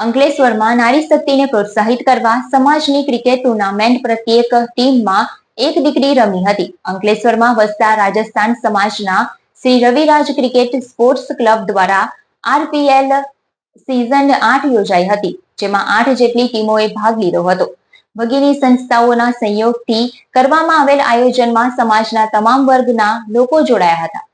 અંકલેશ્વરમાં નારી શક્તિને પ્રોત્સાહિત કરવા સમાજની ક્રિકેટ ટુર્નામેન્ટ પ્રત્યેક ટીમમાં એક દીકરી રમી હતી. અંકલેશ્વરમાં વસતા રાજસ્થાન સમાજના Shri Raviraj cricket sports club દ્વારા આરપીએલ સિઝન 8 યોજાઈ હતી, જેમાં 8 જેટલી ટીમોએ ભાગ લીધો હતો. વગેરે સંસ્થાઓના સહયોગથી કરવામાં આવેલ આયોજનમાં સમાજના તમામ વર્ગના લોકો જોડાયા હતા.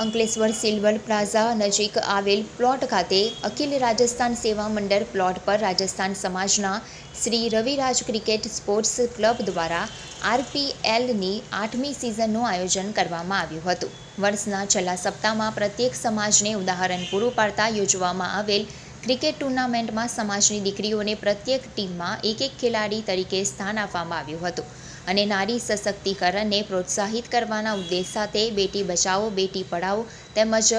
અંકલેશ્વર સિલ્વર પ્લાઝા નજીક આવેલ પ્લોટ ખાતે અખિલ રાજસ્થાન સેવા મંડળ પ્લોટ પર રાજસ્થાન સમાજના Shri Raviraj cricket sports club દ્વારા આરપીએલની 8મી સિઝનનું આયોજન કરવામાં આવ્યું હતું. વર્ષના છેલ્લા સપ્તાહમાં પ્રત્યેક સમાજને ઉદાહરણ પૂરું પાડતા યોજવામાં આવેલ ક્રિકેટ ટુર્નામેન્ટમાં સમાજની દીકરીઓને પ્રત્યેક ટીમમાં એક ખેલાડી તરીકે સ્થાન આપવામાં આવ્યું હતું અને નારી સશક્તિકરણને પ્રોત્સાહિત કરવાના ઉદ્દેશ સાથે બેટી બચાવો બેટી પઢાઓ તેમજ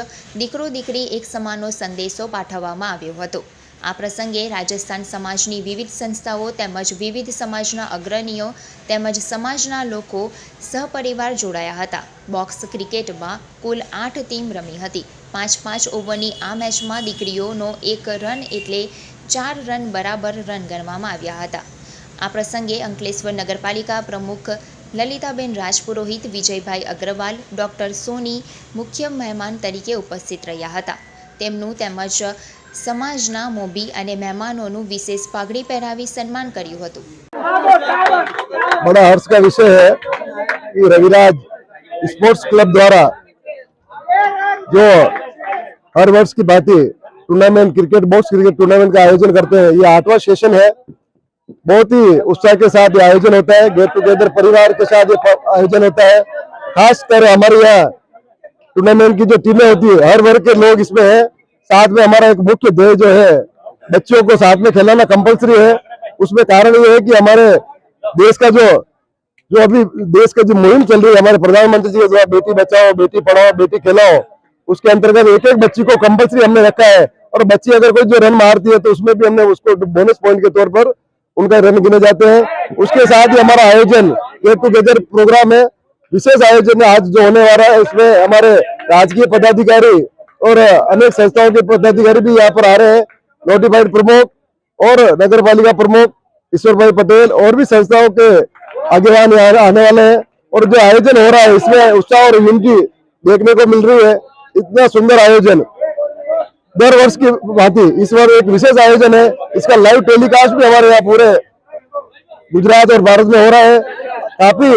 દીકરો દીકરી એક સમાનનો સંદેશો પાઠવવામાં આવ્યો હતો. આ પ્રસંગે રાજસ્થાન સમાજની વિવિધ સંસ્થાઓ તેમજ વિવિધ સમાજના અગ્રણીઓ તેમજ સમાજના લોકો સહપરિવાર જોડાયા હતા. બોક્સ ક્રિકેટમાં કુલ 8 ટીમ રમી હતી. 5-5 ઓવરની આ મેચમાં દીકરીઓનો 1 રન એટલે 4 રન બરાબર રન ગણવામાં આવ્યા હતા. આ પ્રસંગે અંકલેશ્વર નગરપાલિકા પ્રમુખ લલિતાબેન રાજપુરોહિત, વિજયભાઈ અગ્રવાલ, ડોક્ટર સોની મુખ્ય મહેમાન તરીકે ઉપસ્થિત રહ્યા હતા. તેમનું તેમજ સમાજના મોભી અને મહેમાનોનું વિશેષ પાઘડી પહેરાવી સન્માન કર્યું હતું. बड़ा हर्ष का विषय है कि रविराज स्पोर्ट्स क्लब द्वारा जो हर वर्ष की भांति tournament cricket box cricket tournament का आयोजन करते हैं. ये 8वां सेशन है. बहुत ही उत्साह के साथ ये आयोजन होता है. गेट टुगेदर परिवार के साथ ये आयोजन होता है. खासकर हमारे यहाँ टूर्नामेंट की जो टीमें होती है हर वर्ग के लोग इसमें हैं. साथ में हमारा एक मुख्य ध्येय जो है बच्चों को साथ में खिलाना कंपलसरी है. उसमें कारण ये है कि हमारे देश का जो अभी देश का जो मुहिम चल रही है हमारे प्रधानमंत्री जी के द्वारा बेटी बचाओ बेटी पढ़ाओ बेटी खिलाओ, उसके अंतर्गत एक एक बच्ची को कंपलसरी हमने रखा है. और बच्ची अगर कोई जो रन मारती है तो उसमें भी हमने उसको बोनस पॉइंट के तौर पर उनका रन गिने जाते हैं. उसके साथ ही हमारा आयोजन गेट टुगेदर प्रोग्राम है. विशेष आयोजन आज जो होने वाला है इसमें हमारे राजकीय पदाधिकारी और अनेक संस्थाओं के पदाधिकारी भी यहाँ पर आ रहे हैं. नोटिफाइड प्रमुख और नगर पालिका प्रमुख ईश्वर भाई पटेल और भी संस्थाओं के आगेवान यहाँ आने वाले हैं. और जो आयोजन हो रहा है इसमें उत्साह और यूनिटी देखने को मिल रही है. इतना सुंदर आयोजन दर वर्ष की भांति इस बार एक विशेष आयोजन है. इसका लाइव टेलीकास्ट भी हमारे यहाँ पूरे गुजरात और भारत में हो रहा है. काफी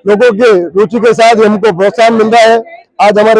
लोगों की रुचि के साथ हमको प्रोत्साहन मिल रहा है. आज हमारे